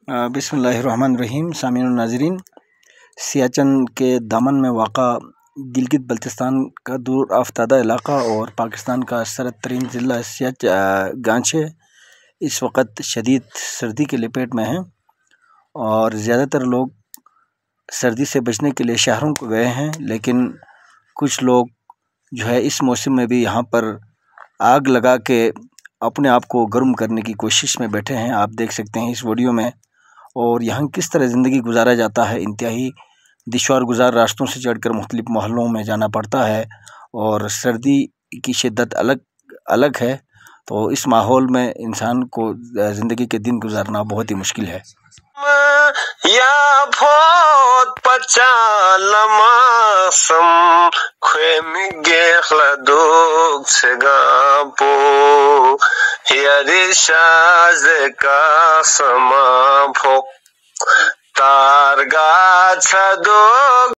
बिस्मिल्लाहिर्रहमानिर्रहीम। सामीन और नाज़रीन, सियाचिन के दामन में वाक़ा गिलगित बल्तिस्तान का दूर आफ्तादा इलाक़ा और पाकिस्तान का सरहद तरीन ज़िला गांचे इस वक्त शदीद सर्दी के लपेट में हैं और ज़्यादातर लोग सर्दी से बचने के लिए शहरों को गए हैं, लेकिन कुछ लोग जो है इस मौसम में भी यहाँ पर आग लगा के अपने आप को गर्म करने की कोशिश में बैठे हैं। आप देख सकते हैं इस वीडियो में। और यहाँ किस तरह ज़िंदगी गुजारा जाता है, इंतहाई दुश्वार गुजार रास्तों से चढ़कर मुख्तलिफ मोहल्लों में जाना पड़ता है और सर्दी की शिद्दत अलग है। तो इस माहौल में इंसान को ज़िंदगी के दिन गुजारना बहुत ही मुश्किल है। या भोत पचालमासम ख्वेमिगे खलदुक सेगापो यारिशाज का समा भोक तारगा छदो